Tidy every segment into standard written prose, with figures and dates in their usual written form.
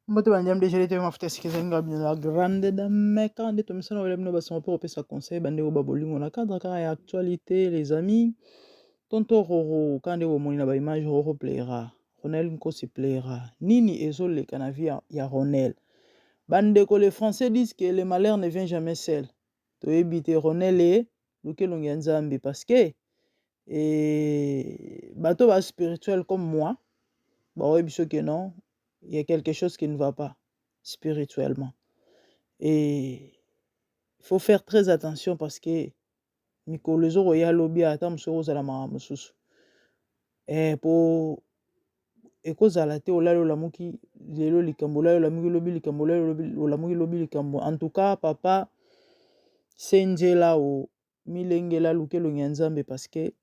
Mbote bandiam déjà été mafuta sikizenga la grande dame quand de tomisa na olem no bason pour pesa conseil bande o babolingo na cadre ka ya actualité les amis tonto roro quand de omoni na ba image roro plaira Ronel Nkosi plaira nini ezole kana via ya Ronel bande ko les français disent que le malheur ne vient jamais seul to ebite Ronel e luke longi nzambe parce que bato ba spirituel comme moi bah ouais biso que non il y a quelque chose qui ne va pas spirituellement. Et il faut faire très attention parce que mikolo zoro ya lobi ata musoro za la mususu. Po ekozala te olalo lamuki lelo likambo lalo lamuki lobi likambo lalo lamuki lobi likambo. En tout cas papa senjela o milengela lukelo nyanzambe parce que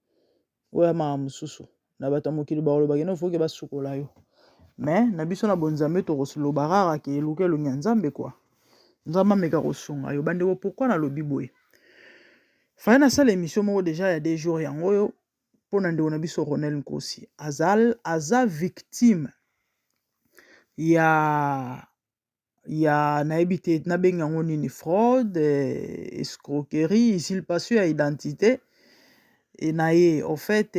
oya mususu na bata mokili ba lo bageno faut que basukola yo. Mais na biso na bonzambe to kosilo barara ke lukelo nyanzambe quoi. Nzamba meka kosunga yo bande pourquoi na lobi boye. Fa na sala émission moko déjà il y a des jours yango yo pona ndeko na biso Ronel Nkosi aza victime ya na ebité na benga ngoni ni fraude escroquerie usurpation ya identité et na ye en fait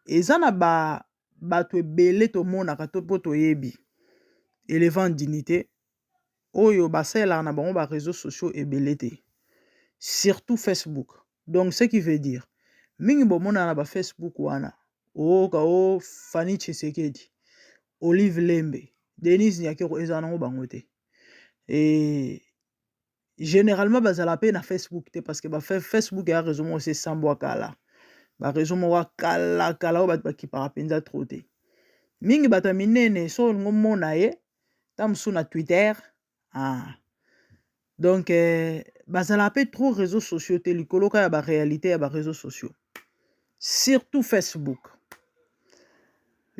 ezana bato ebele to mona ka to poto yebi élevant dignité oyo basalelaka na bango ba réseaux sociaux ebele te surtout Facebook. Donc ce qui veut dire mingi bomona na ba Facebook wana o Fanny Tshisekedi, Olive Lembe, Denise Nyakero ezana ngo bango te. Et généralement bazala pe na Facebook te parce que ba Facebook ya réseau mo c'est sambo kala. Ba réseau mo wa kala o ba ki parapenza trop te. Mingi bata minene so ngomona ye tamsu na Twitter. Donc bazala pe trop réseaux sociaux te likolo ka ya ba réalité ya ba réseaux sociaux. Surtout Facebook.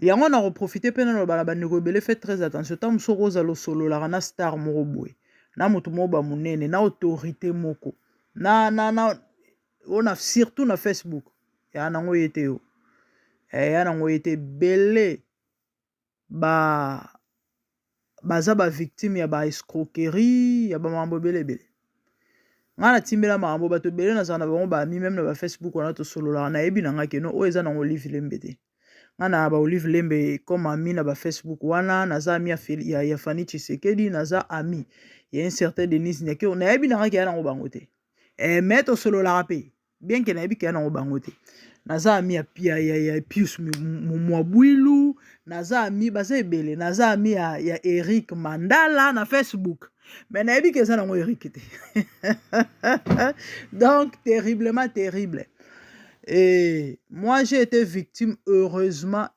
Yango na reprofiter pe na ba ndeko ebele fait très attention tamsu roza lo solo la na star moko boy. Na mutu mo ba munene na autorité moko. On a surtout na Facebook. Ya nango yete yo. Ya nango yete belé baza ba victime ya ba escroquerie ya ba mambo belebele. Ngana timbela mambo bato belé na zana bango ba mi même na ba Facebook wana to solo la na yebi na ngake no o eza na Olive Lembe te. Ngana ba Olive Lembe comme ami na ba Facebook wana naza ami ya Fanny Tshisekedi naza ami il y a un certain Denise Nyakero na yebi na ngake ya nango bango te. Mais to solo la rapé bien que na yebi ke na nango bango te. Naza ami ya Pius Mwabwilu, naza ami baza ebele, naza ami ya Eric Mandala na Facebook. Mais na yebi ke za nango Eric te. Donc terriblement terrible. Et moi j'ai été victime heureusement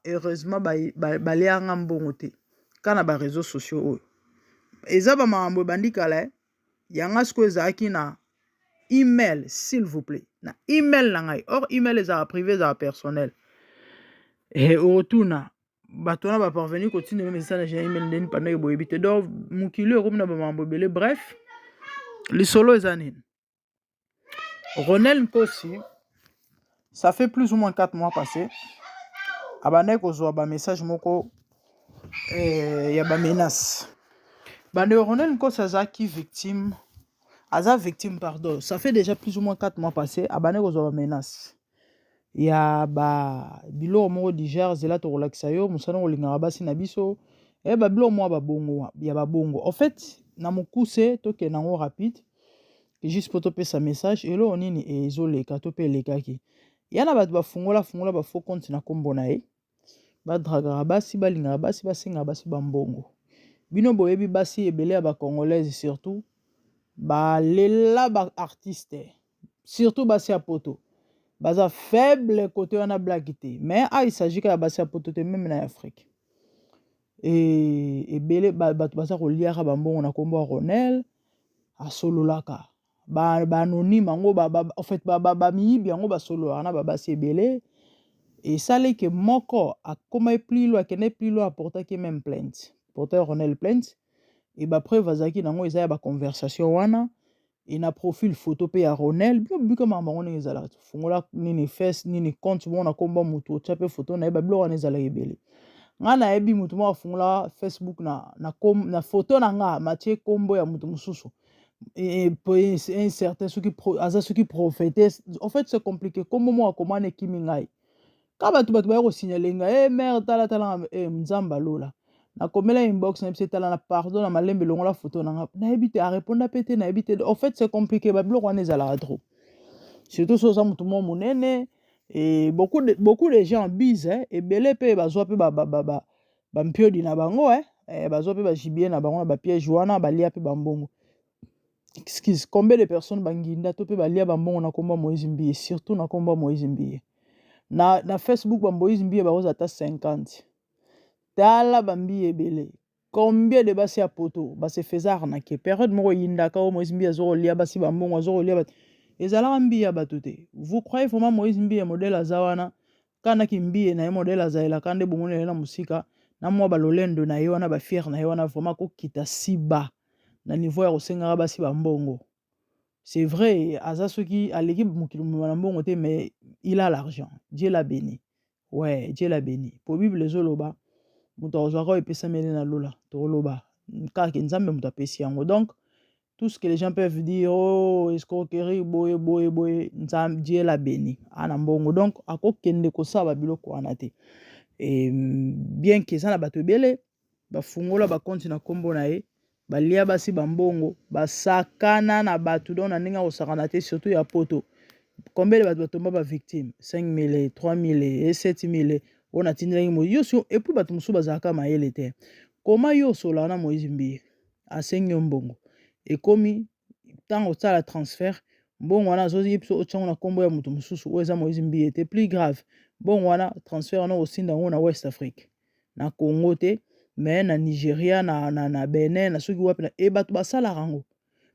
baleanga mbongo te. Kana ba réseaux sociaux. Eza ba mambo bandikala yanga sko ezaki na email s'il vous plaît. Na email na ngai. Or email eza privé eza personnel. Et otuna batona ba parvenir continue même ça na email ndeni pendant boye bité donc mukili comme na ba mambo belé bref lisolo ezanine. Ronel Nkosi ça fait plus ou moins 4 mois passé abane kozwa ba message moko ya ba menace. Bande Ronel Nkosi azaki victime pardon, ça fait déjà plus ou moins 4 mois passé abane kozwa ba menace. Ya ba bilo moko diger zela to relaxa yo musana olinga basi na biso ba bilo mo ba bongo ya ba bongo. En fait na mukuse to ke nango rapide juste pour toper sa message et lo nini ezoleka to pe lekaki. Yana bato ba fungola ba faux compte na kombo na ye. Ba draga basi balinga basi basinga basi bambongo. Bino boyebi basi ebele ya ba congolaise surtout ba lela ba artiste surtout basi ya poto. Baza faible côté wana blague te mais il s'agit ka basi ya poto te même na Afrique. Et ebele bato baza koliaka bambongo na kombo Ronel asololaka. Ba anonyme ngo en fait ba miyibi yango ba solo na ba basi ebele. Et ça les que moko a comme plus loin que n'est plus loin apporter qui même plainte. Porter Ronel plainte et ba preuve azaki nango ezaya ba conversation wana et na profil photo pe ya Ronel bi comme maman ezala fungola nini face nini compte bona komba mutu chape photo na ba blo wana ezala ebele. nga na yebi mutu mo afungula Facebook na photo na nga matie kombo ya mutu mususu et un certain ce qui prophète. En fait c'est compliqué kombo mo akomane kimi ngai ka bato ba ko signaler nga mère tala nzamba lola na komela inbox na tala na pardon na malembe longola photo na nga na yebi te a répondre pété na yebi te. En fait c'est compliqué ba biloko wana ezala trop surtout so za mutu mo munene. Et beaucoup de gens bisent et belé pe bazwa pe ba mpiodi na bango bazwa pe ba jibie na bango na ba piège wana balia pe bambongo. Excuse, combien de personnes banginda to pe balia bambongo na komba Moïse Mbiye, surtout na komba Moïse Mbiye. Na Facebook ba Moïse Mbiye ba ata 50. Tala bambiye belé. Combien de basi ya poto ba se faisait arnaquer. Période moko yinda ka Moïse Mbiye zo lia basi bambongo zo lia ezala Mbiye batote. Vous croyez vraiment Moïse Mbiye modèle azawana kana ki Mbiye na modèle azaela kande bongone na musika na mwa balolendo na yo na ba fier na yo na vraiment ko kita si bas na niveau ya kosenga basi bambongo. C'est vrai aza soki à l'équipe mukilo na mbongo te mais il a l'argent. Dieu l'a béni. Ouais, Dieu l'a béni. Pour Bible zoloba muto ozwaka epesa mele na lola to loba kaka nzambe muto apesi yango. Donc tout ce que les gens peuvent dire, oh, escroquerie, boye, Dieu l'a béni. Anambongo. Donc, à quoi kende ko sa ba biloko wana te. Et bien que ça na bato belé, ba fungola ba compte na kombo na ye, ba lia basi bambongo, ba sakana na bato don na ninga osakana te surtout ya poto. Combien de bato tomba ba victime? 5 000, 3 000, 7 000. On a tindra mo yo et puis bato musu bazaka mayele te. Comment yo solana Moïse Mbiye? Asenyo mbongo. Et comme tant au la transfert bon wana zozi biso ochango na kombo ya mutu mususu oza Moïse Mbiye était plus grave. Bon wana transfert na aussi na West Afrique na Congo te mais na Nigeria na Benin na soki wapi na bato basala rango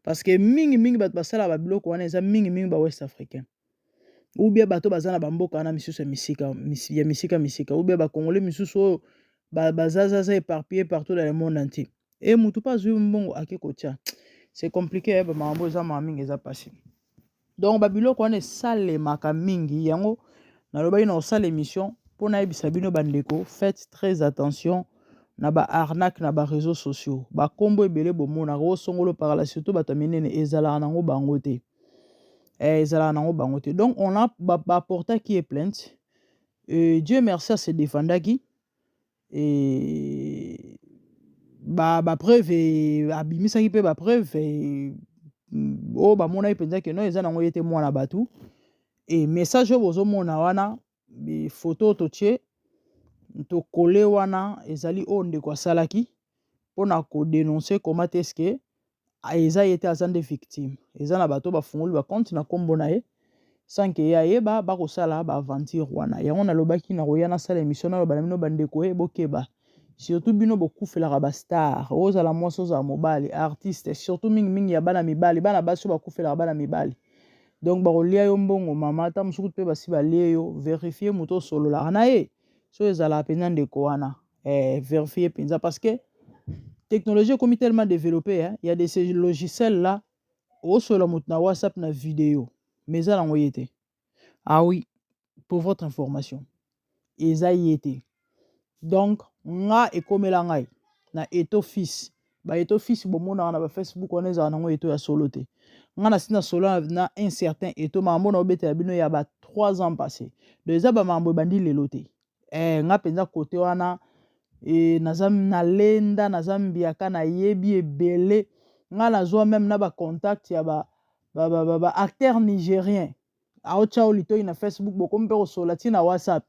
parce que mingi bato basala ba biloko wana eza mingi ba West Africain ou bien bato bazana bamboka na misusu ya misika ou bien ba Congolais misusu bazaza éparpillé partout dans le monde entier et mutu pas zui mbongo akikocha. C'est compliqué, mambo eza mamingi eza passé. Donc babiloko wana esalemaka mingi yango nalobaki na osala émission mpona yebisa bino bandeko faites très attention na ba arnaque na ba réseaux sociaux bakombo ebele bomonaka osongolo parla surtout bato minene ezalaka nango bango te ezalaka nango bango te. Donc on a baporta qui est plainte Dieu merci à se défendaki et ba preuve abimisaki pe ba preuve o ba mona ipenza ke no eza nango yete mwana batu et message bozo mona wana bi photo totie to coller wana ezali onde kwa salaki pona ko dénoncer comment est-ce que eza yete azande victime eza na bato ba fungoli ba compte na kombo na ye sans que ya yeba ba ko sala ba aventure wana yango na lobaki na roya na sala émission na ba mino bandeko bokeba. Surtout bino bokufelaka ba star ozala mwasi ozala mobali artiste surtout mingi ya bana mibali bana basi bakufelaka bana mibali donc bakolia yo mbongo mama ata musuku pe basi balie yo vérifier muto sololaka na ye so ezala penza ndeko wana vérifier penza parce que technologie ekomi tellement développée il y a des ces logiciels là osola mutu na WhatsApp na vidéo mais eza nango ye te. Ah oui, pour votre information eza ye te. Donc nga ekomela ngai na eto fils ba eto fils bomona na ba Facebook on eza nango eto ya solo te nga na sina solo na un certain eto mambo na obetela bino ya ba 3 ans passé déjà ba mambo bandi lelo te nga penza côté wana nazam na lenda nazambiaka na yebi ebele nga nazwa même na ba contact ya ba acteur nigérien aocha olito na Facebook bokombe ko sola tina WhatsApp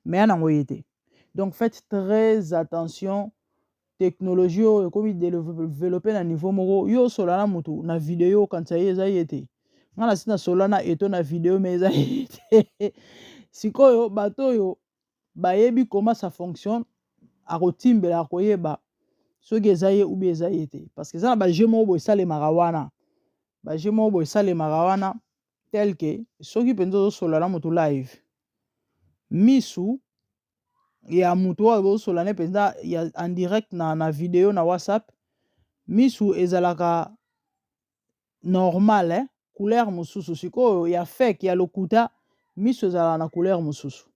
mais nango yete. Donc faites très attention technologie comme développer na niveau moko yo solana mutu na vidéo quand ça eza yete ngana sina solana eto na vidéo mais eza yete sikoyo bato yo bayebi comment ça fonctionne akotimbela koyeba soki eza ye ou bien eza yete parce que ça na ba jeu moko bo sale marawana ba jeu moko bo sale marawana tel que soki penzo solana mutu live misu ya mutu oyo solane penza ya en direct na vidéo na WhatsApp misu ezalaka normal couleur mususu sikoyo ya fake ya lokuta misu ezalaka na couleur mususu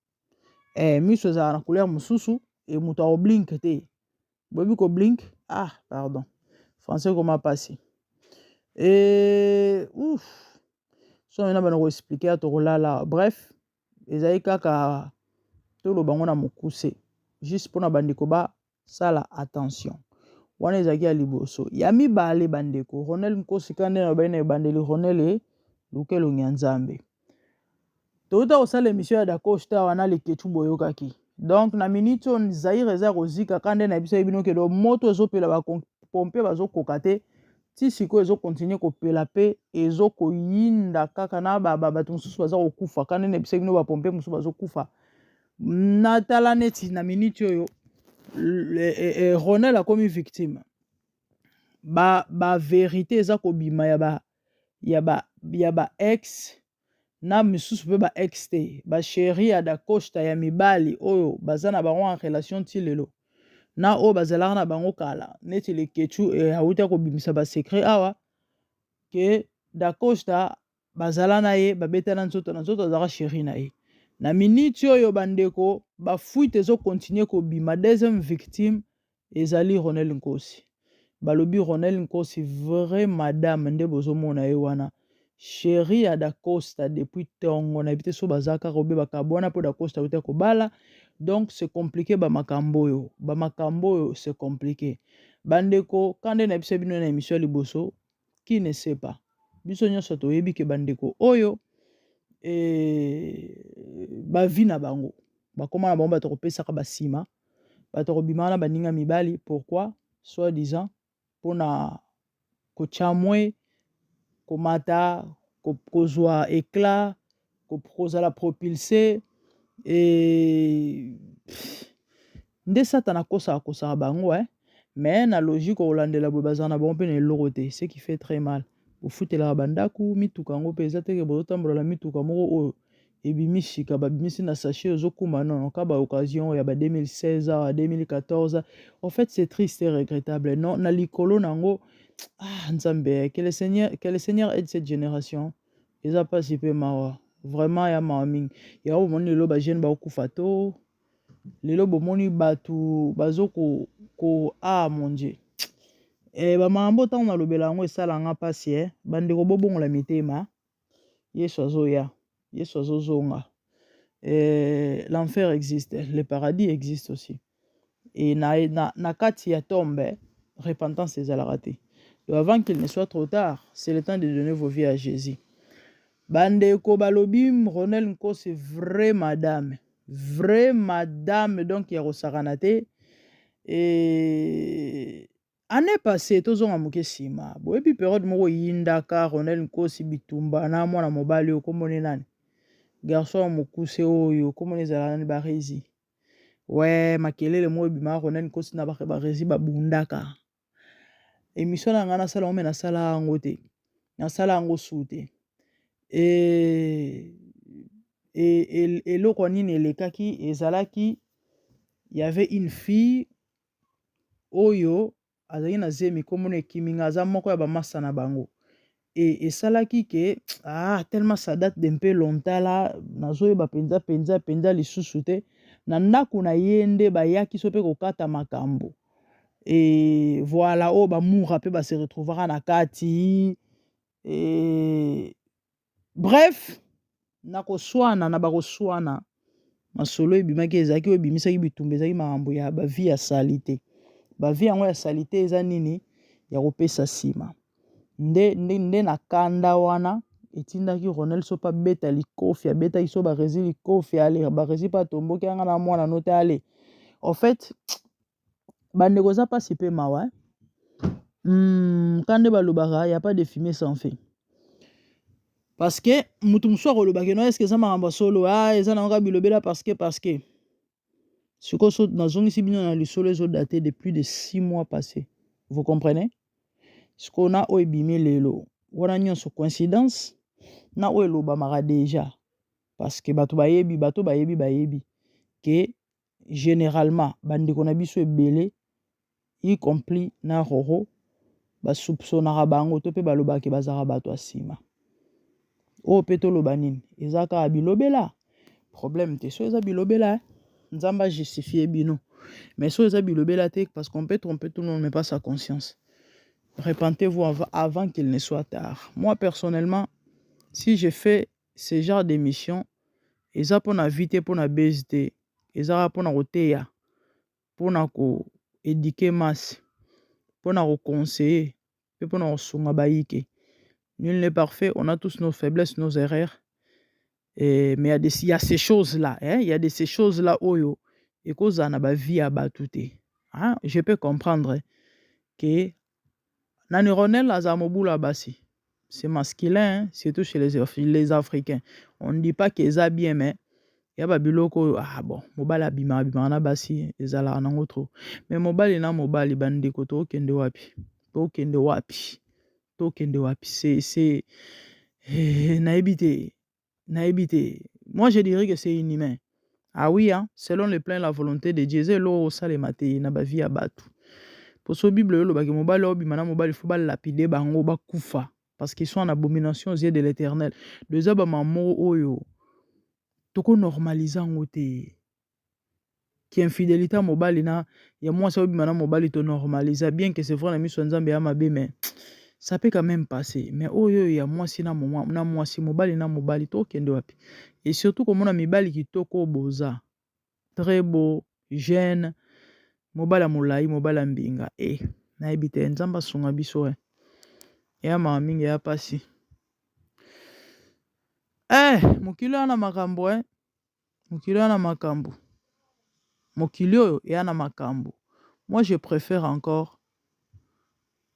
misu ezalaka na couleur mususu et moto a blink te bobi ko blink ah pardon français comment passer et ouf so na bana ko expliquer to là bref ezali kaka to lo bango na mokuse juste pour na bandeko ba sala attention wana ezaki ya liboso ya mibale bandeko Ronel Nkosi kande na bayina bandeli Ronel lukelo nyanzambe touta osala émission ya dakosta wana leketu boyokaki donc na minute on Zaire eza kozika kande na biso ebino ke do moto ezopela ba pompe bazokoka te ti siko ezokontinue kopela pe ezokoyinda kaka na bato mosusu baza kokufa kande na biso ebino bapompe mosusu bazokufa natala neti na minute oyo Ronel akomi victime ba vérité eza kobima ya ba ex na misusu pe ba ex te ba chéri ya da Costa ya mibali oyo baza na bango en relation ti lelo na oyo bazalaka na bango kala neti leketu auta kobimisa ba secret awa ke da Costa bazala na ye babetana nzoto na nzoto azaka chéri na ye na minute oyo bandeko ba fuite ezo continuer kobima deuxième victime ezali Ronel Nkosi balobi Ronel Nkosi vrai madame nde bozomona ye wana chéri ya da Costa depuis tongo na bité so bazaka robe bakabwana po da Costa uta kobala donc c'est compliqué ba makambo oyo c'est compliqué bandeko kande na biso bino na émission liboso qui ne sait pas biso nyonso toyebi ke bandeko oyo bavi na bango bakoma na bango bato kopesaka basima bato kobima na baninga mibali pourquoi soit disant pona kochamwe komata kozwa éclat kozala propulsé nde satana akosaka bango mais na logique kolandela boye bazala na bango mpe na eloko te ce qui fait très mal bofutelaka bandaku mituka yango mpe eza teke bozotambola mituka moko oyo ebimi shika babimisi na sachet ozokuma non ka ba occasion ya ba 2016 à 2014 en fait c'est triste et regrettable non na likolo nango nzambe que le Seigneur aide cette génération eza pas si peu mawa vraiment ya mawa mingi ya bomoni lelo ba jeune ba okufa to lelo bomoni batu bazoko mon Dieu bamakambo ntango nalobela yango esalanga mpasi bandeko bobongola mitema yesu azoya yesu azozonga l'enfer existe le paradis existe aussi et na kati ya tombe repentance ezalaka te avant qu'il ne soit trop tard c'est le temps de donner vos vies à Jésus bandeko balobi Ronel Nkosi vraie madame donc ya kosakana te année passée tozonga moke nsima boyebi période moko yindaka Ronel Nkosi bitumba na mwana mobali oyo komone nani garçon ya mokuse oyo komone ezala nani barezi makelele moko ebimaka Ronel Nkosi na barezi babundaka émission na nga nasala ome nasala yango te nasala yango su te eloko nini elekaki ezalaki y avait une fille oyo azali na zemi komona ekiminga aza moko ya bamasa na bango esalaki ke tellement ça date d'un peu longtemps la nazoyeba penza lisusu te na ndako na ye nde bayaki so mpe kokata makambo voilà oyo bamura mpe base retrouvera na kati bref na bakoswana masolo ebimaki ezalaki oyo ebimisaki bitumba ezalaki makambo ya bavi ya sali te bavi yango ya sali te eza nini ya kopesa nsima nde na kanda wana etindaki Ronel so mpa beta likofi abetaki so barezi likofi ale barezi mpe atomboki yanga na mwana no te ale en fait bandeko eza mpasi mpe mawa kande balobaka ya pas de fumée sans feu parce que mutu mosusu akolobaki no eske eza makambo solo eza nango bilobela parce que sikoyo so nazongisi bino na lisolo ezodate de plus de 6 mois passés vous comprenez sikoyo na oyo ebimi lelo wana nyonso coïncidence na oyo elobamaka déjà parce que bato bayebi ke généralement bandeko na biso ebele y compris na roro basoupçonnaka bango to mpe balobaki bazaka bato ya nsima oyo mpe toloba nini eza kaka bilobela problème te so eza bilobela nzambe ajustifie bino Mais so eza bilobe la te parce qu'on peut tromper tout le monde mais pas sa conscience. Repentez-vous avant qu'il ne soit tard. Moi personnellement, si je fais ce genre d'émission, eza pour na vite pour na BST, eza pour na koteya, pour na ko éduquer masse, pour na ko conseiller, et pour na ko sunga baïke. Nul n'est parfait, on a tous nos faiblesses, nos erreurs. Mais il y a ces choses-là, hein? Il y a de ces choses-là, oyo, et cause na ba vie à batouté. Hein? Je peux comprendre que Nani Ronel Azamobula Bassi, c'est masculin, hein? Surtout chez les Africains. On ne dit pas qu'ils ont bien, mais il y a ba biloko, ah bon, mobile abima na basi, ezala nango trop. Mais mobile na mobile bande ko to kende wapi. To kende wapi. To kende wapi. C'est naïbité. Naïbité. Moi, je dirais que c'est inhumain. Ah oui, hein, selon le plan et la volonté de Dieu, c'est l'eau sale maté, na ba vie à battre. Pour ce Bible, le bagage mobile, il faut lapider, bango, ba kufa. Parce qu'ils sont en abomination aux yeux de l'éternel. Deux ba mamo oyo. Toko normalisant ngote. Qui infidélité mobile, il y a moi, ça, mobile, to normalise. Bien que c'est vrai, la mission Nzambe ya mabe, mais ça peut quand même passer. Mais oh yo, il y a moi si na moi si mobile na mobile to kende wapi. Et surtout comme on a mibali qui toko boza. Très beau, jeune, mobile molai, mobile mbinga. Na ebite nzamba sunga biso e. Ya mingi ya pasi. Mokili ana makambo Mokili ana makambo. Mokili oyo yana makambo. Moi je préfère encore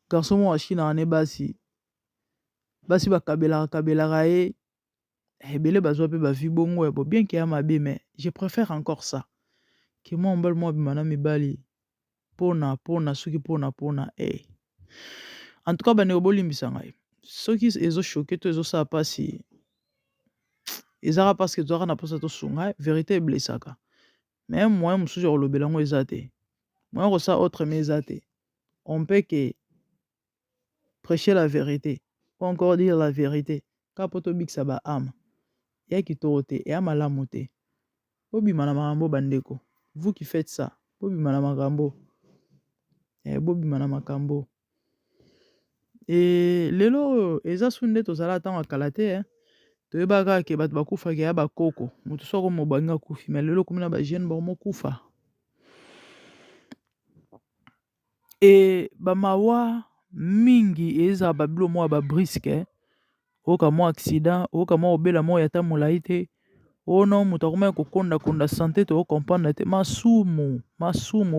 garçon mo China ane basi bakabela ye ebele bazwa pe ba vie bongo bien qu'il y a mabe mais je préfère encore ça que moi mbal mo bimana mibali pona suki pona en tout cas bane obolimbisa ngai soki ezo choquer to ezo sa pasi ezara parce que toi na posa to sunga vérité blessaka mais moi mususu olobela ngo ezate moi ko ça autre mais ezate on peut que prêcher la vérité, ou encore dire la vérité. Kapoto biksa ba âme. Ya kitorote, ya malamote. Bobi manamagambo bandeko. Vous qui faites ça, bobi manamagambo. Bobi manamagambo. Et lelo, eza sunde to zala tanga kalate, to yebaka ke bat bakufa ke ya bakoko. Mutu soko mobanga kufi, mais lelo kumina ba jeune ba mo kufa. Et ba mawa mingi eza babilo mo ba brisque oka mo accident oka mo obela mo yata molai te ono mutu akoma kokonda santé to comprendre te masumu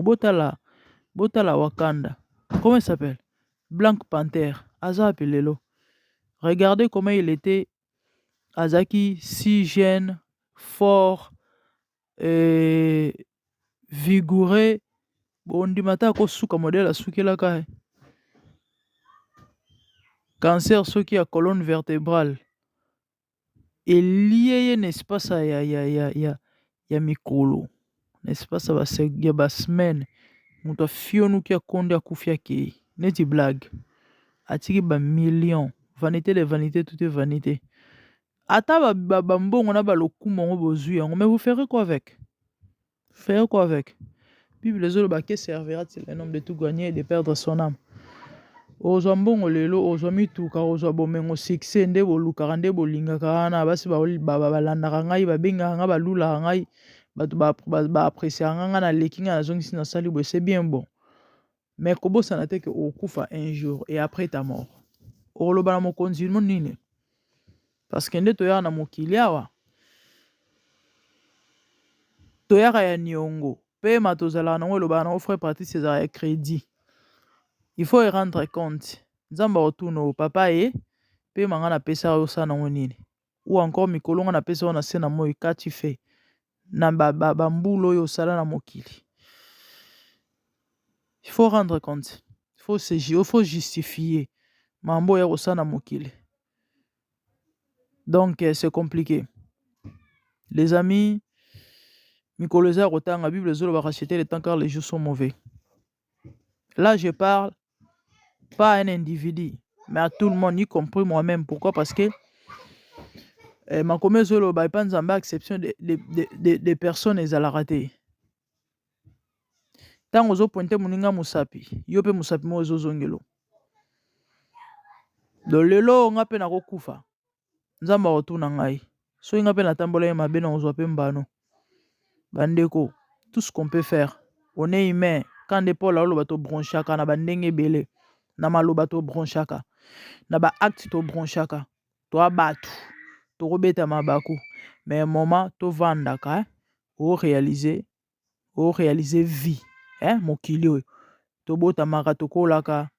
botala Wakanda. Comment il s'appelle? Black Panther aza pelelo. Regardez comment il était Azaki si jeune, fort, vigoureux. Bondimata ko suka modèle asukelaka. Cancer soki a colonne vertébrale. Et lié n'est-ce pas ça ya mikolo. N'est-ce pas ça va se ya semaine. Muta fionu ki akonde akufia ke. Neti blague. Atiki ba millions. Vanité de vanité, tout est vanité. Ata ba mbongo na ba lokumo ngo bozui yango. Mais vous ferez quoi avec? Faire quoi avec? Bible les autres que servira-t-il un homme de tout gagner et de perdre son âme? Ozwa mbongo lelo ozwa mituka ozwa bomengo succès nde bolukaka nde bolingaka na basi balandaka ngai babengaka ngai balulaka ngai bato baapreciaka ngai na leki ngai nazongisi nasali boye c'est bien bon mais kobosana te ke okufa un jour et après ta mort okoloba na mokonzi mo nini parce que nde toyaka na mokili awa toyaka ya niongo pema tozalaka nango elobaka nango frère Patrice ezalaka ya crédit. Il faut y rendre compte. Nzamba otuno papa pe manga na pesa osa na ngonini. Ou encore mikolonga na pesa ona sena moi kati fe. Na bambulo yo sala na mokili. Il faut rendre compte. Il faut justifier. Mambo ya osa na mokili. Donc c'est compliqué. Les amis, mikolo za rotanga Bible zolo va racheter le temps car les jours sont mauvais. Là je parle pas à un individu, mais à tout le monde, y compris moi-même. Pourquoi? Parce que ma commerce pas à exception des personnes à la rater. Tango zo pointe moninga musapi yo pe musapi mo zongelo do lelo nga pe na kokufa nzamba otuna ngai so nga pe na tambola ye mabe na ozwa pe mbano bandeko tout ce qu'on peut faire on est humain quand de Paul aloba to bronchaka na bandenge belé na maloba to bronchaka na ba acte to bronchaka to abatu to robeta mabaku mais moment to vandaka o réaliser vie mokili oyo to botamaka to kolaka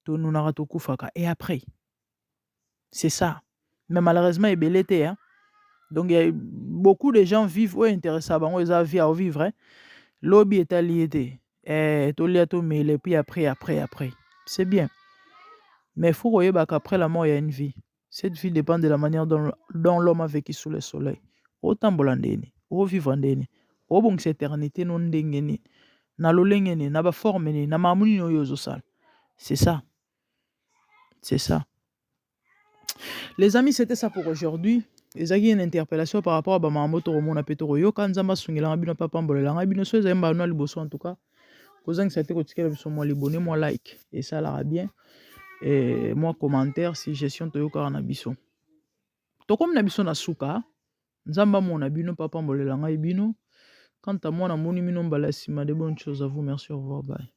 to nunaka to kufaka et après c'est ça mais malheureusement ebele te donc beaucoup de gens vivent ou intéressés bango eza vie à vivre lobby est lié to lia to mele puis après c'est bien mais faut koyeba qu'après la mort il y a une vie. Cette vie dépend de la manière dont l'homme a vécu sous le soleil. Otambola ndeni ovivre ndeni obongisa éternité no ndenge nini na lolenge nini na baforme nini na mamuni no yo ozosala. C'est ça. C'est ça. Les amis, c'était ça pour aujourd'hui. Ezaki une interpellation par rapport à bamambo to romona petoro yo kanzamba sungela bino papa mbolela nga bino so ezamba no liboso en tout cas. Kozangisa te kotikela biso mo libone mo like et ça la bien et moi commentaire si gestion toyoka na biso. To comme na biso na suka nzamba mo na bino papa mbolela nga bino. Quant à moi na moni mino mbala sima de bonnes choses à vous, merci, au revoir, bye.